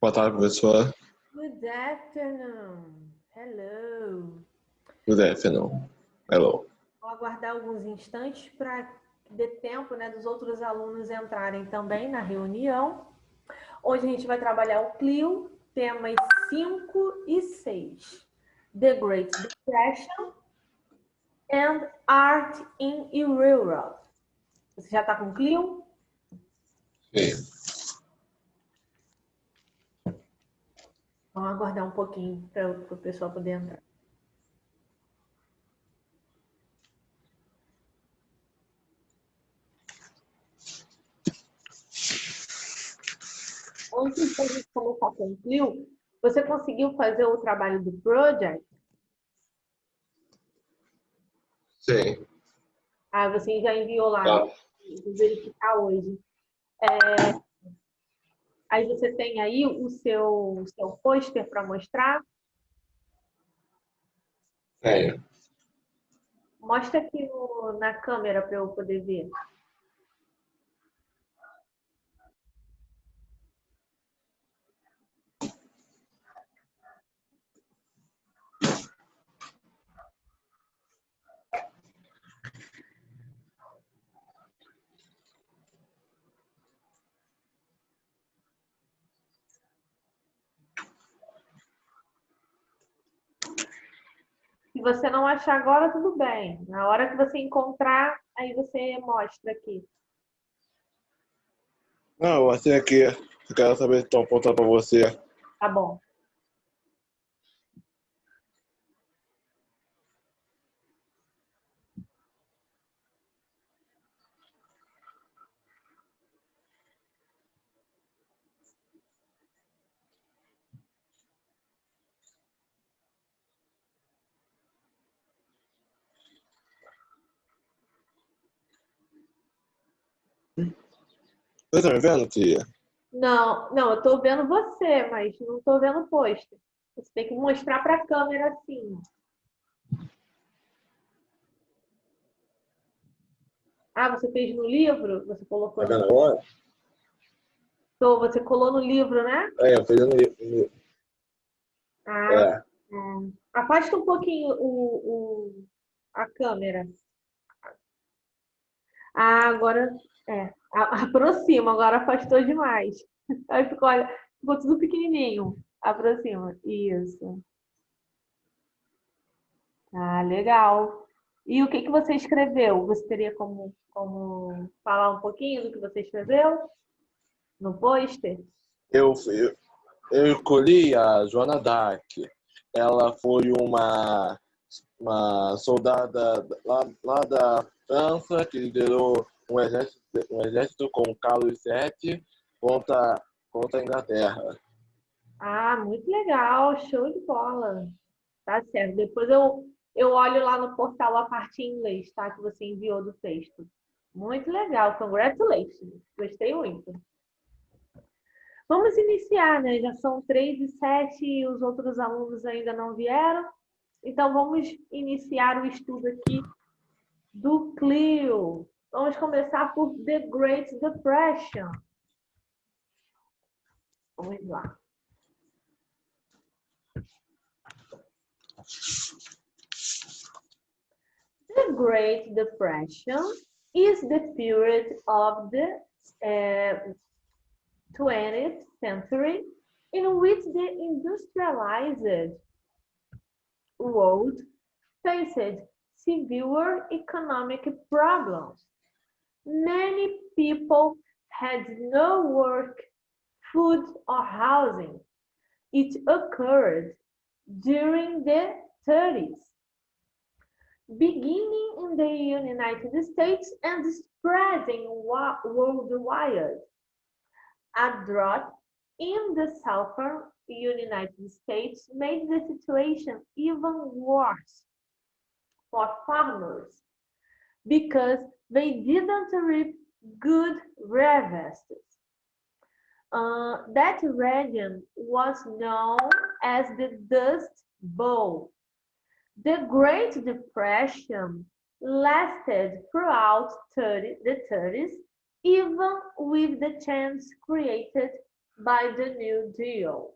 Boa tarde, professor. Good afternoon. Hello. Good afternoon. Hello. Vou aguardar alguns instantes para que dê tempo, dos outros alunos entrarem também na reunião. Hoje a gente vai trabalhar o Clio, temas 5 e 6. The Great Depression and Art in Europe. Você já está com o Clio? Sim. Vamos aguardar um pouquinho para o pessoal poder entrar. Antes da gente começar com o Clio, você conseguiu fazer o trabalho do project? Sim. Ah, você já enviou lá, Tá. vou verificar hoje. Aí você tem aí o seu pôster para mostrar? Tenho. Mostra aqui na câmera para eu poder ver. Se você não achar agora, tudo bem. Na hora que você encontrar, aí você mostra aqui. Não, eu achei aqui. Eu quero saber se estão apontando para você. Tá bom. Você está me vendo, tia? Não, eu estou vendo você, mas não estou vendo o pôster. Você tem que mostrar para a câmera assim. Ah, você fez no livro? Você colocou Tá no... vendo agora? Você colou no livro, né? É, eu fiz no... Ah, É. afasta um pouquinho a câmera. Ah, agora aproxima, agora afastou demais. Aí ficou, olha, ficou tudo pequenininho. Aproxima. Isso. Ah, legal. E o que que você escreveu? Você teria como falar um pouquinho do que você escreveu no pôster? Eu escolhi a Joana Dark. Ela foi uma soldada lá da França que liderou um exército com Carlos VII contra a Inglaterra. Ah, muito legal, show de bola. Tá certo. Depois eu olho lá no portal a parte em inglês, tá? Que você enviou do texto. Muito legal, congratulations. Gostei muito. Vamos iniciar, né? Já são 3h07 e os outros alunos ainda não vieram. Então, vamos iniciar o estudo aqui do Clio. Vamos começar por The Great Depression. Vamos lá. The Great Depression is the period of the 20th century in which the industrialized world faced severe economic problems. Many people had no work, food, or housing. It occurred during the 30s, beginning in the United States and spreading worldwide. A drought in the southern United States made the situation even worse for farmers because they didn't reap good harvests. That region was known as the Dust Bowl. The Great Depression lasted throughout the 30s, even with the chance created by the New Deal.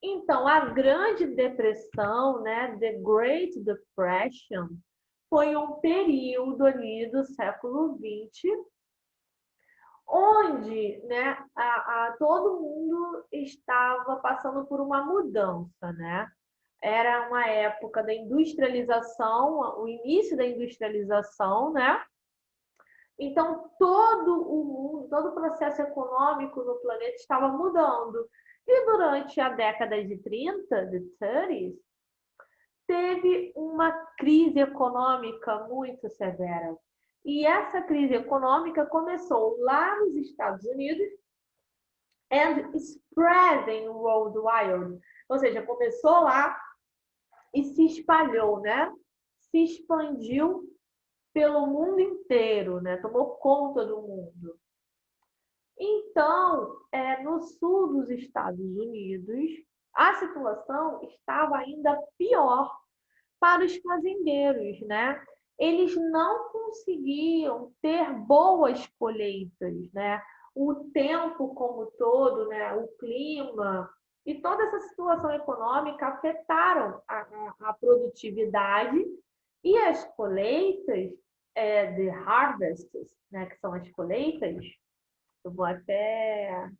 Então, a Grande Depressão, né, the Great Depression, foi um período ali do século XX, onde, né, todo mundo estava passando por uma mudança, né? Era uma época da industrialização, o início da industrialização, né? Então, todo o mundo, todo o processo econômico no planeta estava mudando. E durante a década de 30, de 30s, teve uma crise econômica muito severa. E essa crise econômica começou lá nos Estados Unidos and spreading worldwide. Ou seja, começou lá e se espalhou, né? Se expandiu pelo mundo inteiro, né? Tomou conta do mundo. Então, no sul dos Estados Unidos, a situação estava ainda pior para os fazendeiros, né? Eles não conseguiam ter boas colheitas, né? O tempo como todo, né? O clima e toda essa situação econômica afetaram a produtividade e as colheitas, the harvests, né? Que são as colheitas. Eu vou até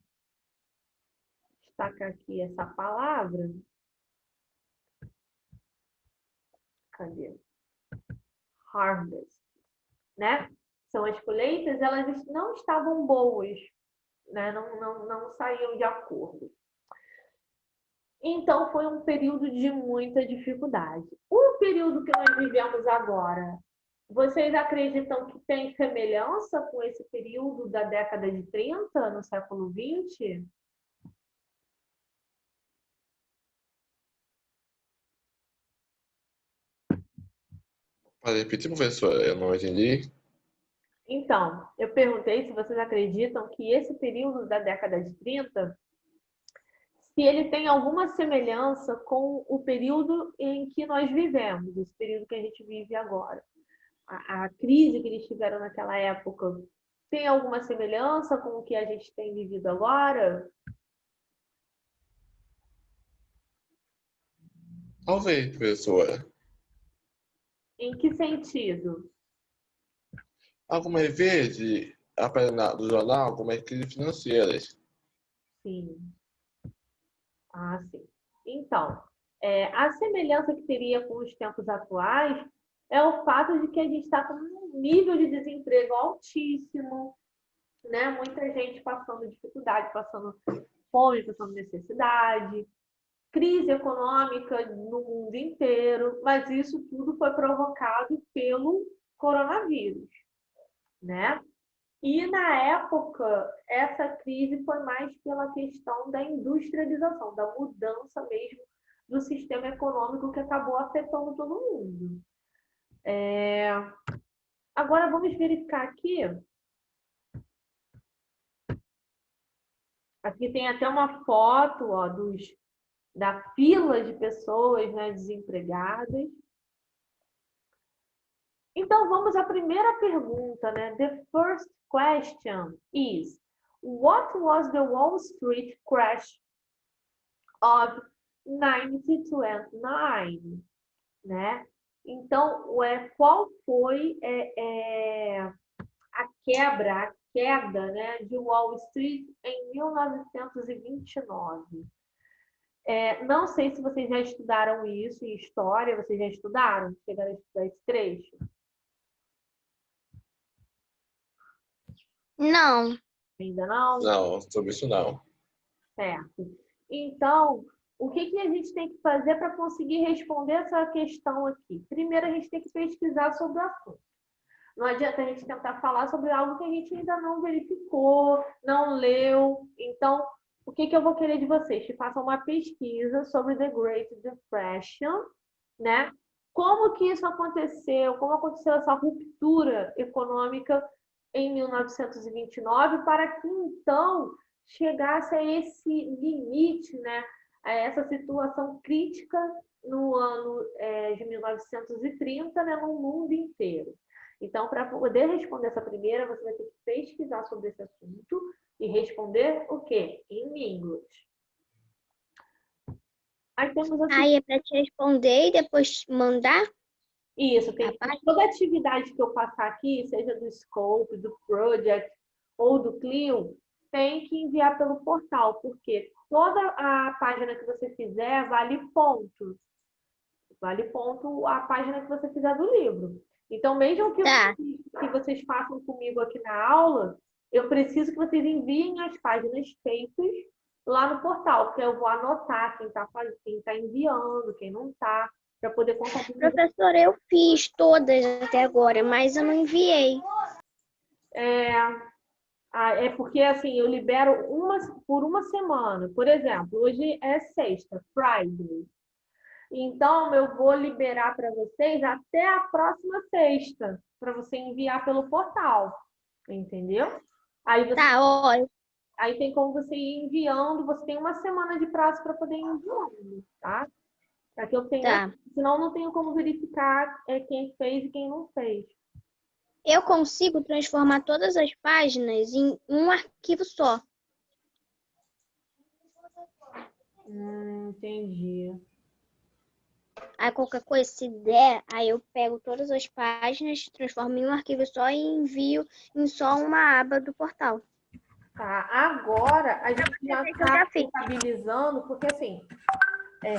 destacar aqui essa palavra. Cadê? Harvest, né? São as colheitas, elas não estavam boas, né? Não saíam de acordo. Então, foi um período de muita dificuldade. O período que nós vivemos agora, vocês acreditam que tem semelhança com esse período da década de 30, no século 20? Pode repetir, professor? Eu não entendi. Então, eu perguntei se vocês acreditam que esse período da década de 30, se ele tem alguma semelhança com o período em que nós vivemos, esse período que a gente vive agora. A crise que eles tiveram naquela época tem alguma semelhança com o que a gente tem vivido agora? Talvez, professora. Em que sentido? Algumas vezes, aparece no jornal algumas crises financeiras. Sim. Ah, sim. Então, a semelhança que teria com os tempos atuais é o fato de que a gente está com um nível de desemprego altíssimo, né? Muita gente passando dificuldade, passando fome, passando necessidade, crise econômica no mundo inteiro, mas isso tudo foi provocado pelo coronavírus, né? E na época, essa crise foi mais pela questão da industrialização, da mudança mesmo do sistema econômico que acabou afetando todo mundo. Agora vamos verificar aqui. Aqui tem até uma foto, ó, da fila de pessoas, né, desempregadas. Então vamos à primeira pergunta, né? The first question is: what was the Wall Street crash of 1929, né? Então, qual foi a queda, né, de Wall Street em 1929? Não sei se vocês já estudaram isso em história, vocês já estudaram? Chegaram a estudar esse trecho? Não. Ainda não? Não, sobre isso não. Certo. Então, o que a gente tem que fazer para conseguir responder essa questão aqui? Primeiro, a gente tem que pesquisar sobre o assunto. Não adianta a gente tentar falar sobre algo que a gente ainda não verificou, não leu. Então, o que eu vou querer de vocês? Que façam uma pesquisa sobre The Great Depression, né? Como que isso aconteceu? Como aconteceu essa ruptura econômica em 1929 para que, então, chegasse a esse limite, né? A essa situação crítica no ano de 1930, né? No mundo inteiro. Então, para poder responder essa primeira, você vai ter que pesquisar sobre esse assunto e responder o quê? Em inglês. Aí temos assim, Aí é para te responder e depois mandar? isso, tem toda atividade que eu passar aqui, seja do Scope, do Project ou do Clio, tem que enviar pelo portal, porque toda a página que você fizer vale pontos. Vale ponto a página que você fizer do livro. Então, mesmo que vocês façam comigo aqui na aula, eu preciso que vocês enviem as páginas feitas lá no portal, porque eu vou anotar quem tá enviando, quem não está, para poder contabilizar. Professora, eu fiz todas até agora, mas eu não enviei. É porque assim, eu libero por uma semana. Por exemplo, hoje é sexta, Friday. Então, eu vou liberar para vocês até a próxima sexta, para você enviar pelo portal. Entendeu? Aí, Olha. aí tem como você ir enviando, você tem uma semana de prazo para poder ir enviando, tá? Para que eu tenha, senão não tenho como verificar quem fez e quem não fez. Eu consigo transformar todas as páginas em um arquivo só. Entendi. Aí qualquer coisa, se der, aí eu pego todas as páginas, transformo em um arquivo só e envio em só uma aba do portal. Tá, agora a gente já está contabilizando, porque assim,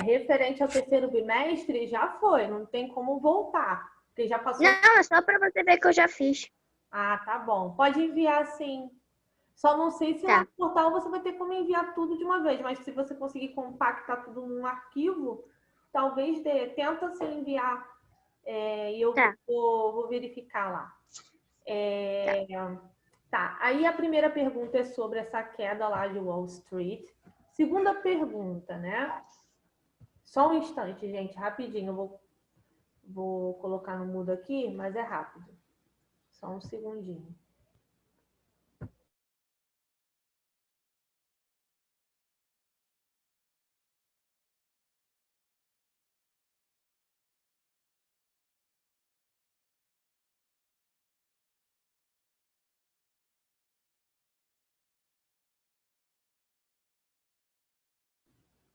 referente ao terceiro bimestre, já foi, não tem como voltar, porque já passou. Não, é só para você ver que eu já fiz. Ah, tá bom. Pode enviar sim. Só não sei se lá no portal você vai ter como enviar tudo de uma vez, mas se você conseguir compactar tudo num arquivo, talvez dê. Tenta se enviar e eu vou verificar lá. Tá, aí a primeira pergunta é sobre essa queda lá de Wall Street. Segunda pergunta, né? Só um instante, gente, rapidinho. Eu vou colocar no mudo aqui, mas é rápido. Só um segundinho.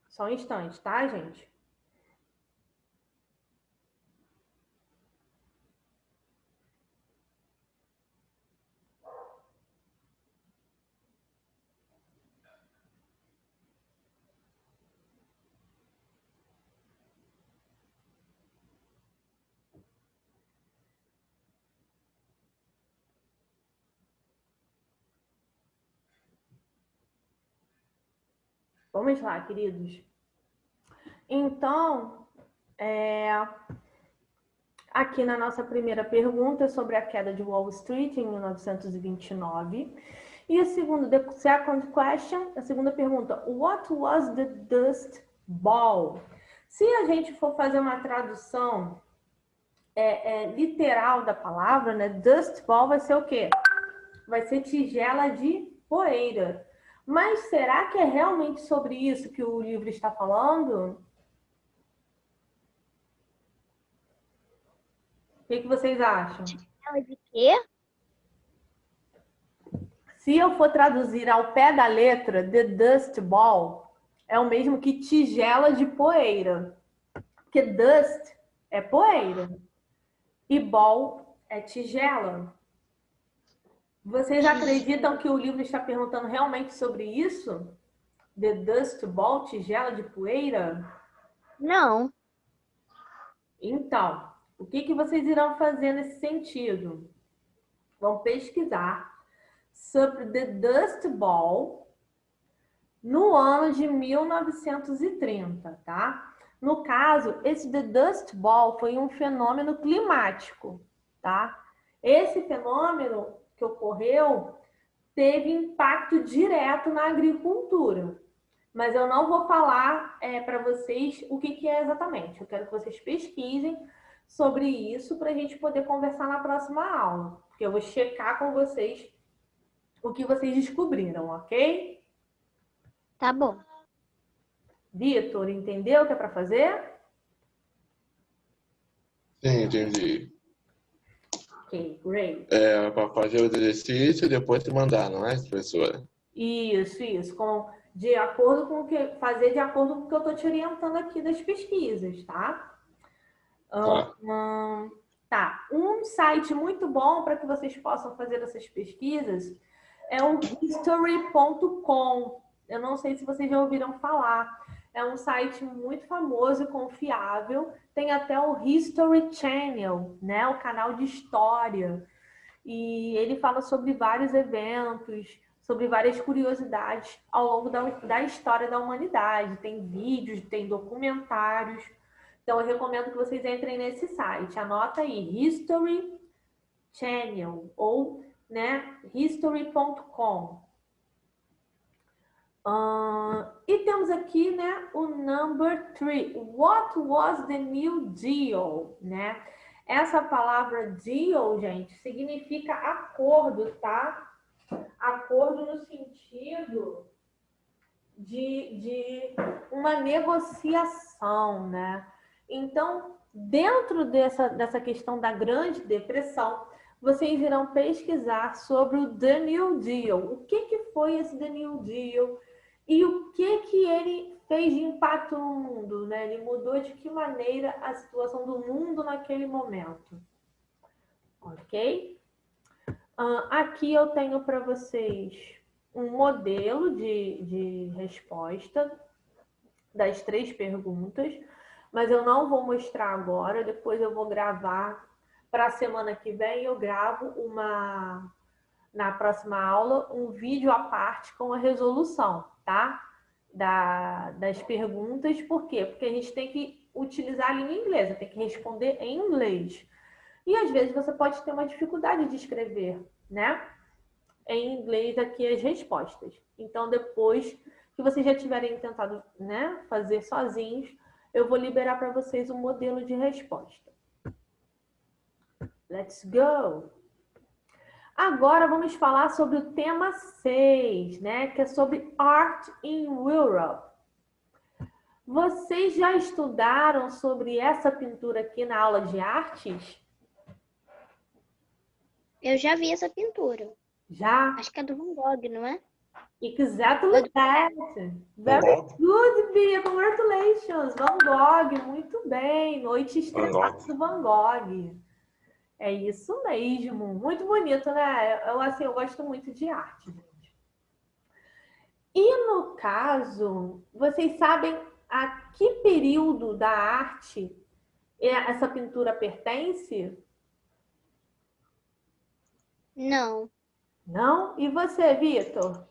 Só um instante, tá, gente? Vamos lá, queridos. Então, aqui na nossa primeira pergunta sobre a queda de Wall Street em 1929. E a segunda, the second question, a segunda pergunta, what was the Dust Bowl? Se a gente for fazer uma tradução literal da palavra, né? Dust Bowl vai ser o quê? Vai ser tigela de poeira. Mas será que é realmente sobre isso que o livro está falando? O que vocês acham? Tigela de quê? Se eu for traduzir ao pé da letra, the dust ball é o mesmo que tigela de poeira. Porque dust é poeira e ball é tigela. Vocês acreditam que o livro está perguntando realmente sobre isso? The dust ball, tigela de poeira? Não. Então, o que vocês irão fazer nesse sentido? Vão pesquisar sobre The Dust Bowl no ano de 1930, tá? No caso, esse The Dust Bowl foi um fenômeno climático, tá? Esse fenômeno que ocorreu teve impacto direto na agricultura. Mas eu não vou falar para vocês o que é exatamente. Eu quero que vocês pesquisem sobre isso para a gente poder conversar na próxima aula. Porque eu vou checar com vocês o que vocês descobriram, ok? Tá bom. Vitor, entendeu o que é para fazer? Sim, entendi. Ok, great. É para fazer o exercício e depois te mandar, não é, professora? Isso, de acordo com o que fazer de acordo com o que eu estou te orientando aqui das pesquisas, tá? Tá. Tá. Um site muito bom para que vocês possam fazer essas pesquisas é o history.com. Eu não sei se vocês já ouviram falar. É um site muito famoso e confiável. Tem até o History Channel, né? O canal de história. E ele fala sobre vários eventos, sobre várias curiosidades ao longo da história da humanidade. Tem vídeos, tem documentários. Então, eu recomendo que vocês entrem nesse site. Anota aí, History Channel ou né, history.com. E temos aqui, né, o number 3. What was the New Deal? Né? Essa palavra deal, gente, significa acordo, tá? Acordo no sentido de uma negociação, né? Então, dentro dessa questão da Grande Depressão, vocês irão pesquisar sobre o The New Deal. O que foi esse The New Deal? E o que ele fez de impacto no mundo, né? Ele mudou de que maneira a situação do mundo naquele momento. Ok? Aqui eu tenho para vocês um modelo de resposta das 3 perguntas, mas eu não vou mostrar agora, depois eu vou gravar para a semana que vem, eu gravo na próxima aula um vídeo à parte com a resolução, tá? Das perguntas, por quê? Porque a gente tem que utilizar a língua inglesa, tem que responder em inglês. E às vezes você pode ter uma dificuldade de escrever, né? Em inglês aqui as respostas. Então, depois que vocês já tiverem tentado, né, fazer sozinhos, eu vou liberar para vocês um modelo de resposta. Let's go! Agora vamos falar sobre o tema 6, né, que é sobre Art in Europe. Vocês já estudaram sobre essa pintura aqui na aula de artes? Eu já vi essa pintura. Já? Acho que é do Van Gogh, não é? Exactly that. Very good, Bia. Congratulations. Van Gogh, muito bem. Noite Estrelada do Van Gogh. É isso mesmo. Muito bonito, né? Eu gosto muito de arte, gente. E no caso, vocês sabem a que período da arte essa pintura pertence? Não. Não? E você, Vitor?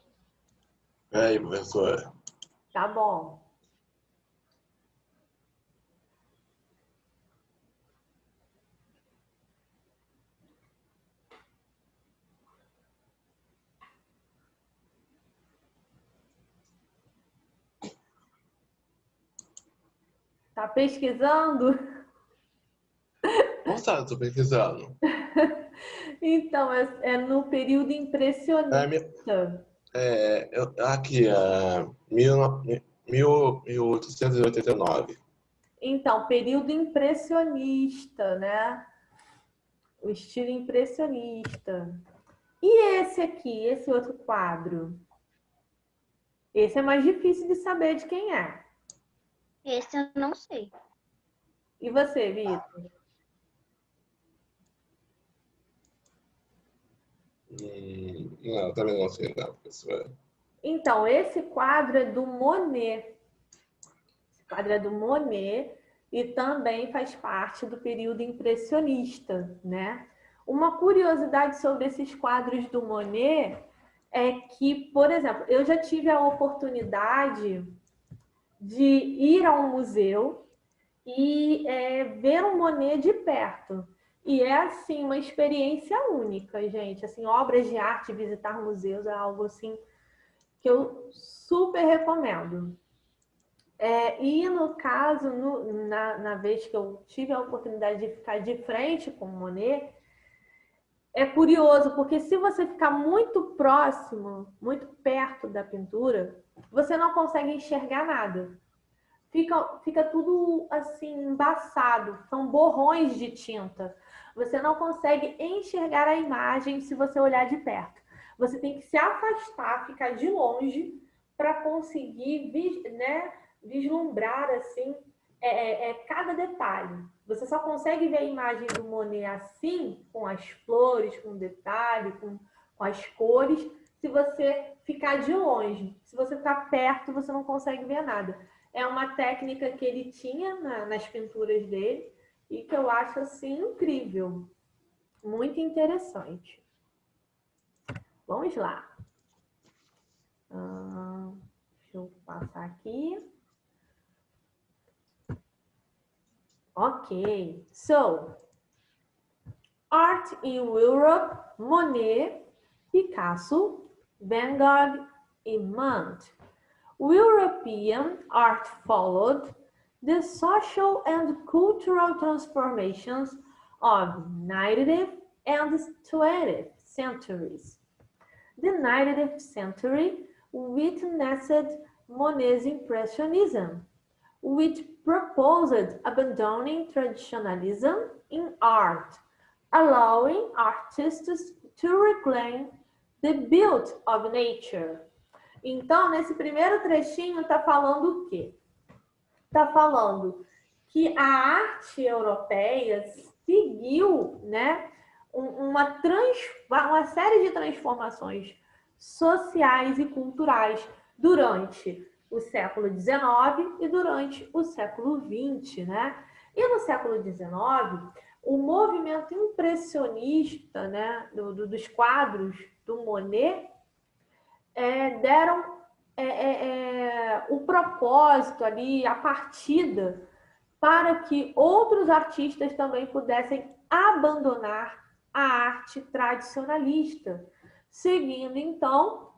Aí, professora. Tá bom. Tá pesquisando? Não sabe, estou pesquisando. Então, é no período impressionista. Aqui, 1889. Então, período impressionista, né? O estilo impressionista. E esse aqui, esse outro quadro? Esse é mais difícil de saber de quem é. Esse eu não sei. E você, Vitor? Não, também não sei, não, professora. Então, esse quadro é do Monet. Esse quadro é do Monet e também faz parte do período impressionista, né? Uma curiosidade sobre esses quadros do Monet é que, por exemplo, eu já tive a oportunidade de ir a um museu e ver um Monet de perto. E é, assim, uma experiência única, gente. Assim, obras de arte, visitar museus é algo, assim, que eu super recomendo. E, no caso, na vez que eu tive a oportunidade de ficar de frente com o Monet, é curioso, porque se você ficar muito próximo, muito perto da pintura, você não consegue enxergar nada. fica tudo assim embaçado, são borrões de tinta. Você não consegue enxergar a imagem se você olhar de perto. Você tem que se afastar, ficar de longe para conseguir, né, vislumbrar assim cada detalhe. Você só consegue ver a imagem do Monet assim, com as flores, com o detalhe, com as cores, se você ficar de longe. Se você ficar perto, você não consegue ver nada. É uma técnica que ele tinha nas pinturas dele e que eu acho assim incrível, muito interessante. Vamos lá. Deixa eu passar aqui. Okay, so art in Europe, Monet, Picasso, Van Gogh, and Munch. European art followed the social and cultural transformations of 19th and 20th centuries. The 19th century witnessed Monet's Impressionism, which proposed abandoning traditionalism in art, allowing artists to reclaim the beauty of nature. Então, nesse primeiro trechinho, está falando o quê? Está falando que a arte europeia seguiu, né, uma série de transformações sociais e culturais durante o século XIX e durante o século XX, né? E no século XIX, o movimento impressionista, né, dos quadros do Monet deram o propósito ali, a partida, para que outros artistas também pudessem abandonar a arte tradicionalista, seguindo, então,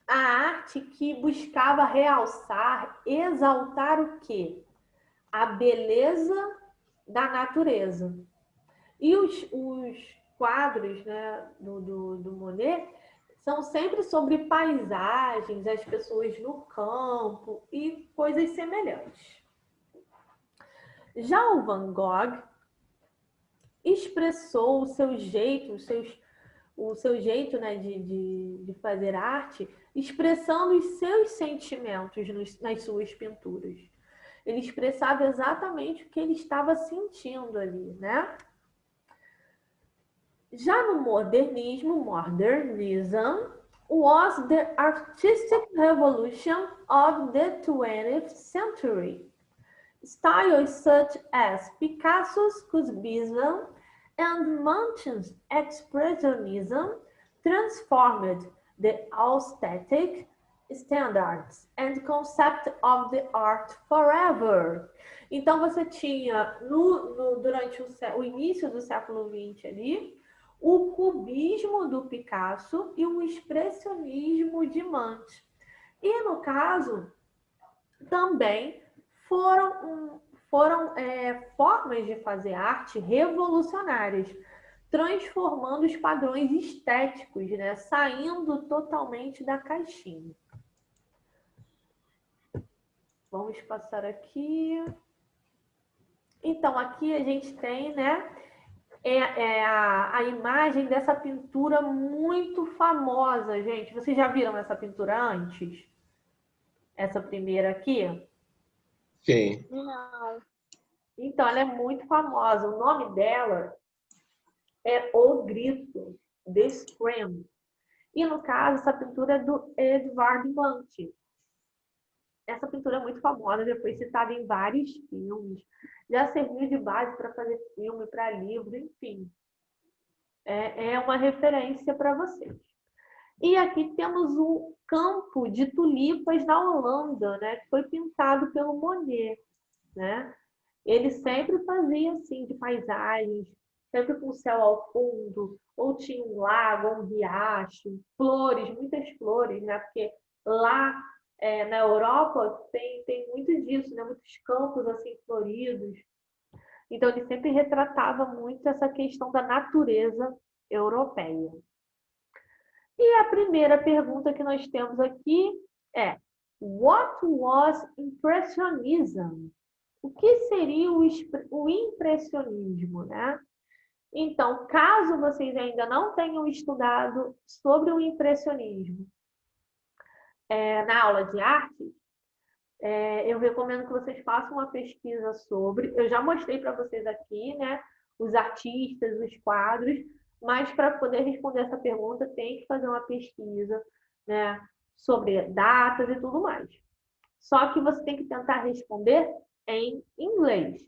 a arte que buscava realçar, exaltar o quê? A beleza da natureza. E os quadros, né, do Monet são sempre sobre paisagens, as pessoas no campo e coisas semelhantes. Já o Van Gogh expressou o seu jeito, né, de fazer arte, expressando os seus sentimentos nas suas pinturas. Ele expressava exatamente o que ele estava sentindo ali, né? Já no modernism was the artistic revolution of the 20th century. Styles such as Picasso's Cubism and Munch's Expressionism transformed the aesthetic standards and concept of the art forever. Então você tinha durante o início do século XX ali o cubismo do Picasso e o expressionismo de Munch. E no caso também foram formas de fazer arte revolucionárias, transformando os padrões estéticos, né? Saindo totalmente da caixinha. Vamos passar aqui. Então, aqui a gente tem, né, a imagem dessa pintura muito famosa, gente. Vocês já viram essa pintura antes? Essa primeira aqui? Sim. Não. Então, ela é muito famosa. O nome dela é O Grito, The Scream. E, no caso, essa pintura é do Edvard Munch. Essa pintura é muito famosa, depois citada em vários filmes. Já serviu de base para fazer filme, para livro, enfim. É uma referência para vocês. E aqui temos o campo de tulipas na Holanda, né, que foi pintado pelo Monet, né? Ele sempre fazia assim, de paisagens, sempre com o céu ao fundo, ou tinha um lago, ou um riacho, flores, muitas flores, né? Porque lá na Europa tem muito disso, né? Muitos campos assim floridos. Então ele sempre retratava muito essa questão da natureza europeia. E a primeira pergunta que nós temos aqui é: What was Impressionism? O que seria o impressionismo, né? Então, caso vocês ainda não tenham estudado sobre o impressionismo na aula de arte, eu recomendo que vocês façam uma pesquisa sobre. Eu já mostrei para vocês aqui, né? Os artistas, os quadros, mas para poder responder essa pergunta, tem que fazer uma pesquisa, né? Sobre datas e tudo mais. Só que você tem que tentar responder em inglês.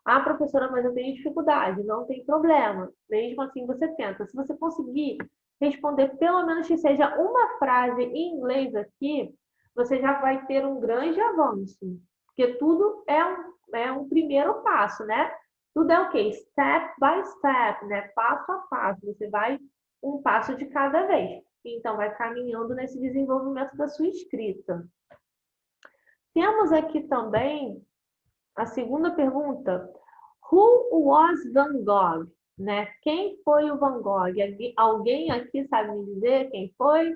Ah, professora, mas eu tenho dificuldade. Não tem problema. Mesmo assim, você tenta. Se você conseguir responder pelo menos que seja uma frase em inglês aqui, você já vai ter um grande avanço. Porque tudo é um primeiro passo, né? Tudo é o quê? Step by step, né? Passo a passo. Você vai um passo de cada vez. Então, vai caminhando nesse desenvolvimento da sua escrita. Temos aqui também a segunda pergunta. Who was Van Gogh? Né? Quem foi o Van Gogh? Alguém aqui sabe me dizer quem foi?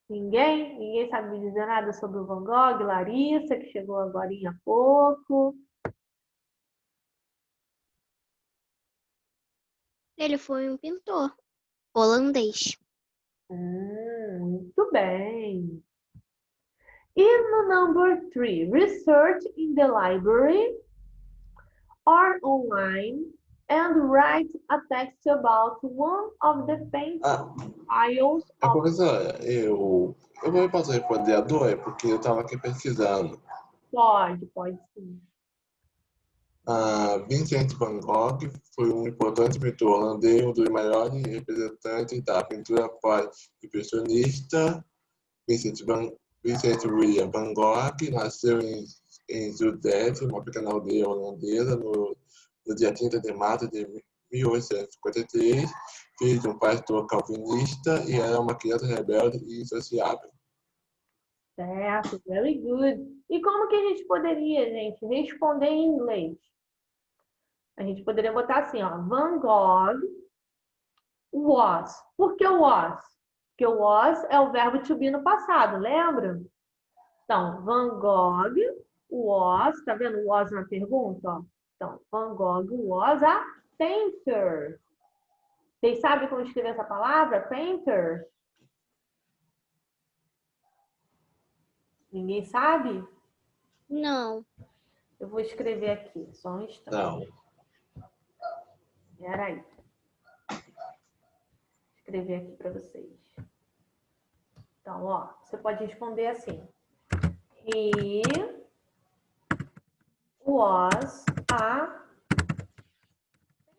Ninguém? Ninguém sabe me dizer nada sobre o Van Gogh? Larissa, que chegou agora há pouco. Ele foi um pintor holandês. Muito bem. E no number 3, research in the library or online and write a text about one of the styles of... Professora, eu posso responder a dois, porque eu estava aqui pesquisando. Pode sim. Vincent van Gogh foi um importante pintor holandês, um dos maiores representantes da pintura pós-impressionista. Vincent William van Gogh nasceu em Zutphen, uma pequena aldeia holandesa, no dia 30 de março de 1853, filho de um pastor calvinista, e era uma criança rebelde e insociável. Certo, very good. E como que a gente poderia, gente, responder em inglês? A gente poderia botar assim, ó, Van Gogh was. Por que was? Porque o was é o verbo to be no passado, lembra? Então, Van Gogh was, tá vendo o was na pergunta? Ó? Então, Van Gogh was a painter. Vocês sabem como escrever essa palavra? Painter? Ninguém sabe? Não. Eu vou escrever aqui, só um instante. Não. Espera aí. Vou escrever aqui para vocês. Então, ó, você pode responder assim. He was a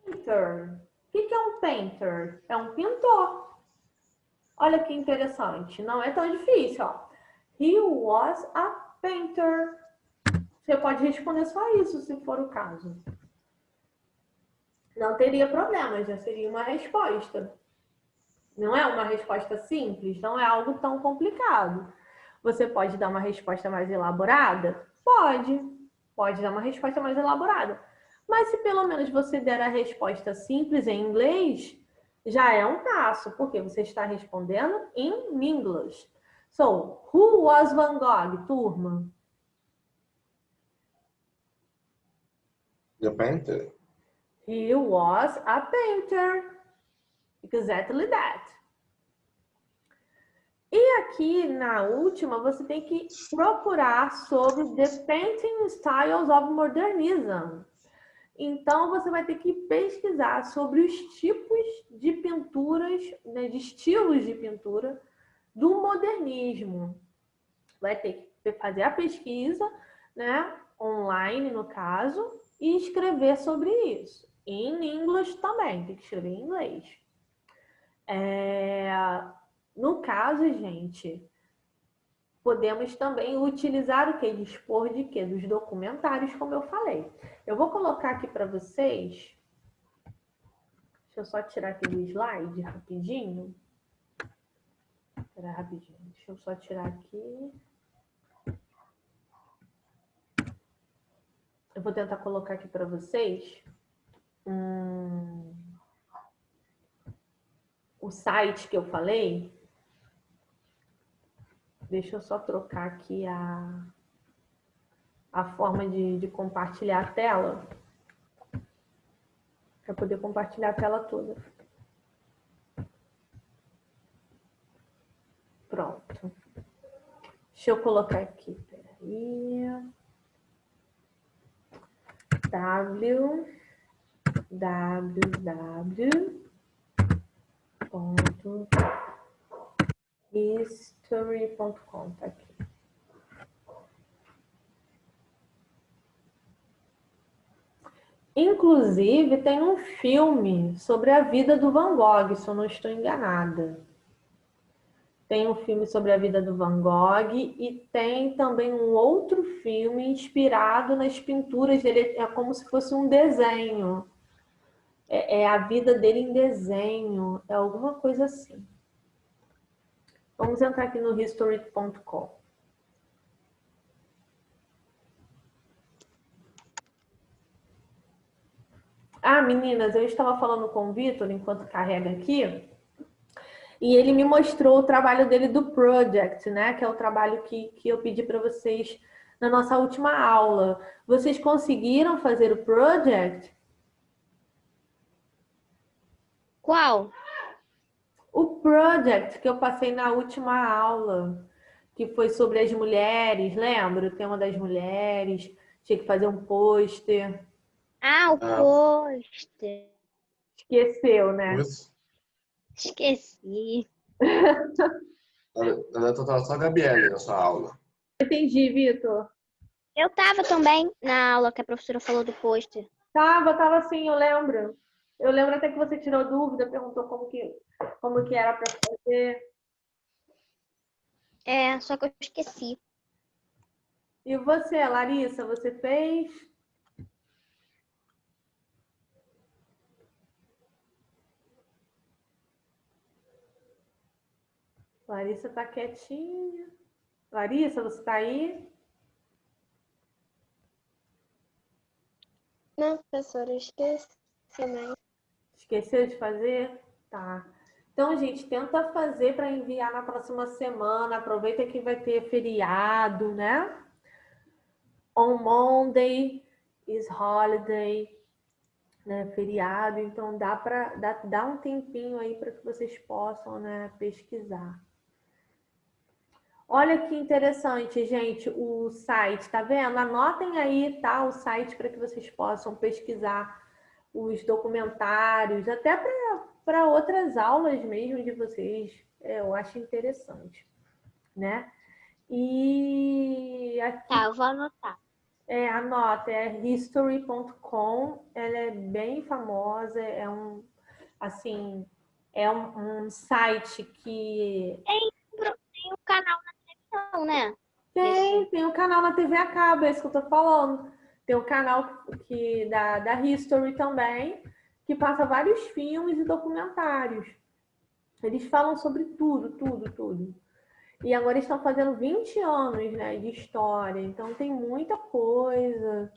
painter. O que é um painter? É um pintor. Olha que interessante. Não é tão difícil, ó. He was a painter. Você pode responder só isso, se for o caso. Não teria problema, já seria uma resposta. Não é uma resposta simples, não é algo tão complicado. Você pode dar uma resposta mais elaborada? Pode dar uma resposta mais elaborada. Mas se pelo menos você der a resposta simples em inglês, já é um passo, porque você está respondendo em English. So, who was Van Gogh, turma? The painter? He was a painter. Exactly that. E aqui na última, você tem que procurar sobre The Painting Styles of Modernism. Então, você vai ter que pesquisar sobre os tipos de pinturas, né, de estilos de pintura do modernismo. Vai ter que fazer a pesquisa, né, online, no caso, e escrever sobre isso. Em inglês também, tem que escrever em inglês. No caso, gente, podemos também utilizar o quê? Dispor de quê? Dos documentários, como eu falei. Eu vou colocar aqui para vocês. Deixa eu só tirar aqui do slide rapidinho. Espera rapidinho. Deixa eu só tirar aqui. Eu vou tentar colocar aqui para vocês. o site que eu falei, deixa eu só trocar aqui a forma de compartilhar a tela, para poder compartilhar a tela toda. Pronto. Deixa eu colocar aqui, peraí. www.history.com, tá aqui. Inclusive, tem um filme sobre a vida do Van Gogh, se eu não estou enganada. Tem um filme sobre a vida do Van Gogh e tem também um outro filme inspirado nas pinturas dele. É como se fosse um desenho. É a vida dele em desenho. É alguma coisa assim. Vamos entrar aqui no history.com. Ah, meninas, eu estava falando com o Vitor enquanto carrega aqui. E ele me mostrou o trabalho dele do Project, né? Que é o trabalho que eu pedi para vocês na nossa última aula. Vocês conseguiram fazer o Project? Qual? O Project que eu passei na última aula, que foi sobre as mulheres, lembra? O tema das mulheres, tinha que fazer um pôster. Ah, o pôster. Esqueceu, né? Esqueci. Ela tava só a Gabriele na sua aula. Entendi, Vitor. Eu tava também na aula que a professora falou do pôster. Tava sim, eu lembro. Eu lembro até que você tirou dúvida, perguntou como que era para fazer. É, só que eu esqueci. E você, Larissa, você fez? Larissa tá quietinha. Larissa, você tá aí? Não, professora, eu esqueci também. Esqueceu de fazer? Tá. Então, gente, tenta fazer para enviar na próxima semana. Aproveita que vai ter feriado, né? On Monday is holiday, né? Feriado. Então, dá para dar um tempinho aí para que vocês possam, né, pesquisar. Olha que interessante, gente, o site, tá vendo? Anotem aí, tá? O site para que vocês possam pesquisar os documentários, até para outras aulas mesmo de vocês. Eu acho interessante, né? E aqui, Tá, eu vou anotar. anota, é history.com, ela é bem famosa, assim, um site que Tem um canal na televisão, né? tem um canal na TV a cabo, é isso que eu tô falando. Tem um canal da History também, que passa vários filmes e documentários. Eles falam sobre tudo, tudo, tudo. E agora estão fazendo 20 anos, né, de história, então tem muita coisa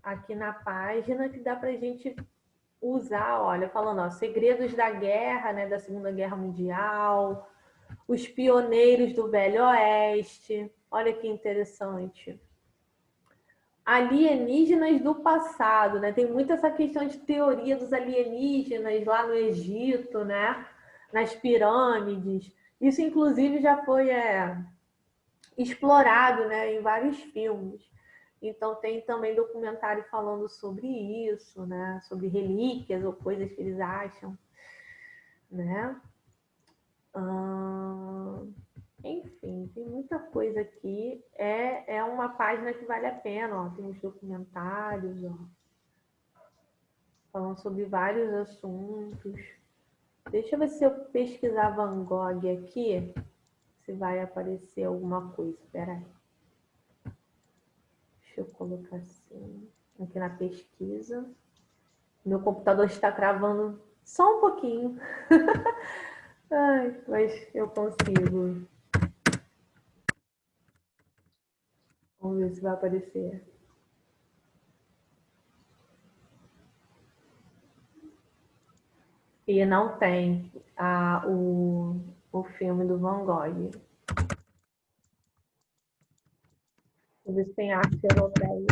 aqui na página que dá pra gente usar, olha, falando, ó, segredos da guerra, né, da Segunda Guerra Mundial, os pioneiros do Velho Oeste. Olha que interessante. Alienígenas do passado, né? Tem muito essa questão de teoria dos alienígenas lá no Egito, né? Nas pirâmides. Isso, inclusive, já foi explorado, né, em vários filmes. Então, tem também documentário falando sobre isso, né? Sobre relíquias ou coisas que eles acham, né? Enfim, tem muita coisa aqui. É uma página que vale a pena, ó. Tem os documentários, ó, falando sobre vários assuntos. Deixa eu ver se eu pesquisar Van Gogh aqui, se vai aparecer alguma coisa. Espera aí. Deixa eu colocar assim, aqui na pesquisa. Meu computador está travando só um pouquinho. Ai, mas eu consigo. Vamos ver se vai aparecer. E não tem o filme do Van Gogh. Vou ver se tem arte europeia.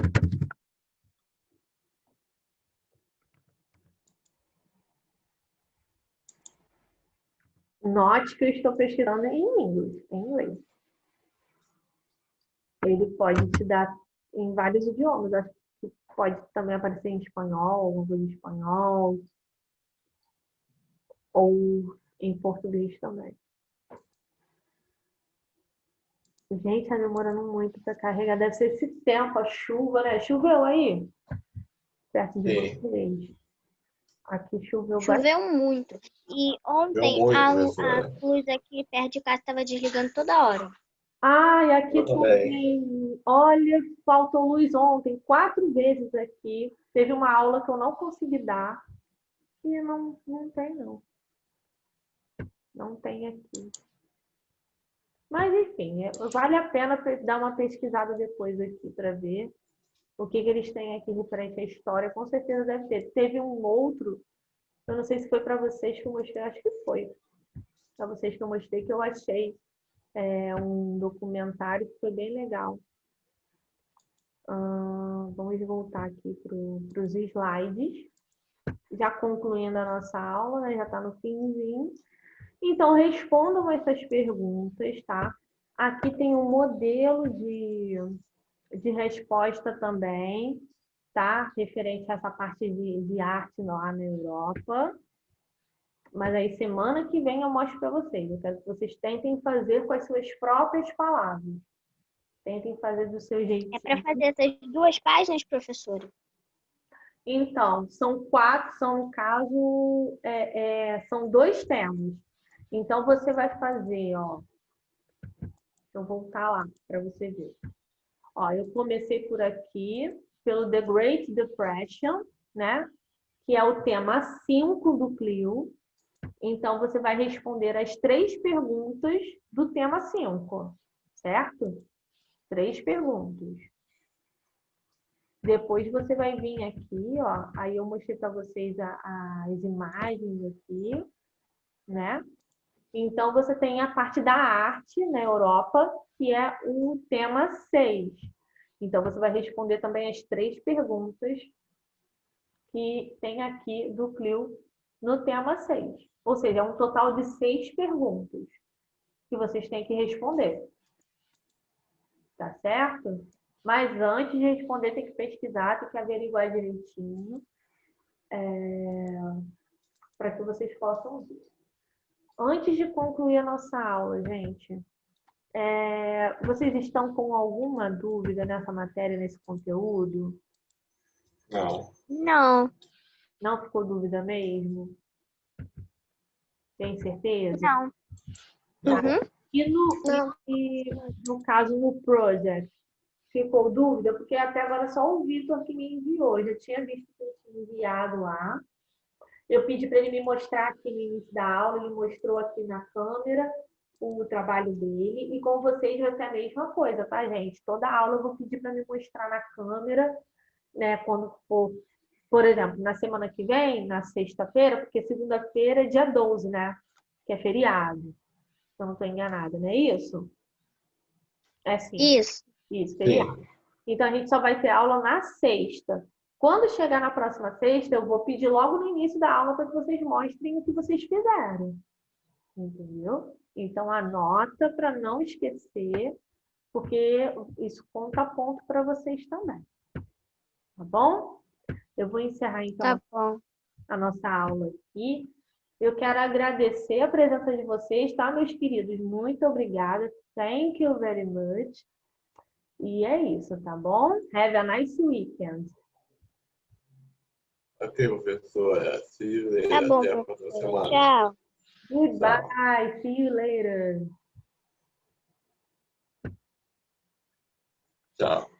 Note que eu estou pesquisando em inglês. Ele pode te dar em vários idiomas. Acho que pode também aparecer em espanhol, alguma coisa em espanhol. Ou em português também. Gente, tá demorando muito para carregar. Deve ser esse tempo, a chuva, né? Choveu aí? Perto de Sim. vocês. Aqui choveu bastante. Choveu muito. E ontem muito, a professora. luz aqui perto de casa estava desligando toda hora. Ah, e aqui Eu também. também. Olha, faltou luz ontem, 4 vezes aqui. Teve uma aula que eu não consegui dar. E não tem, não. Não tem aqui. Mas, enfim, vale a pena dar uma pesquisada depois aqui para ver o que eles têm aqui referente à história. Com certeza deve ter. Teve um outro, eu não sei se foi para vocês que eu mostrei, acho que foi para vocês que eu mostrei, que eu achei um documentário que foi bem legal. Vamos voltar aqui para os slides. Já concluindo a nossa aula, né? Já está no finzinho. Então, respondam essas perguntas, tá? Aqui tem um modelo de resposta também, tá? Referente a essa parte de arte lá na Europa. Mas aí, semana que vem, eu mostro para vocês. Eu quero que vocês tentem fazer com as suas próprias palavras. Tentem fazer do seu jeitinho. É para fazer essas 2 páginas, professora? Então, são 4, são, no caso, são 2 temas. Então, você vai fazer, ó. Deixa eu voltar lá para você ver. Ó, eu comecei por aqui, pelo The Great Depression, né? Que é o tema 5 do Clio. Então, você vai responder as 3 perguntas do tema 5, certo? 3 perguntas. Depois você vai vir aqui, ó. Aí eu mostrei para vocês as imagens aqui, né? Então, você tem a parte da arte na Europa, que é o tema 6. Então, você vai responder também as 3 perguntas que tem aqui do Clio no tema 6. Ou seja, é um total de 6 perguntas que vocês têm que responder. Tá certo? Mas antes de responder, tem que pesquisar, tem que averiguar direitinho, para que vocês possam ver. Antes de concluir a nossa aula, gente, vocês estão com alguma dúvida nessa matéria, nesse conteúdo? Não. Não, Não ficou dúvida mesmo? Tem certeza? não. Não. E Não. no caso, no project, ficou dúvida? Porque até agora só o Vitor que me enviou. Eu já tinha visto que ele tinha enviado lá. Eu pedi para ele me mostrar aqui no início da aula, ele mostrou aqui na câmera o trabalho dele. E com vocês vai ser a mesma coisa, tá, gente? Toda aula eu vou pedir para me mostrar na câmera, né? Quando for, por exemplo, na semana que vem, na sexta-feira, porque segunda-feira é dia 12, né? Que é feriado. Se eu não estou enganada, não é isso? É sim. Isso. Isso, feriado. Sim. Então, a gente só vai ter aula na sexta. Quando chegar na próxima sexta, eu vou pedir logo no início da aula para que vocês mostrem o que vocês fizeram. Entendeu? Então, anota para não esquecer, porque isso conta ponto para vocês também. Tá bom? Eu vou encerrar, então, Tá bom. a nossa aula aqui. Eu quero agradecer a presença de vocês, tá, meus queridos? Muito obrigada. Thank you very much. E é isso, tá bom? Have a nice weekend. Ok, professora. See you later. Tá bom, Até a próxima professora. semana. Tchau. Goodbye. See you later. Tchau.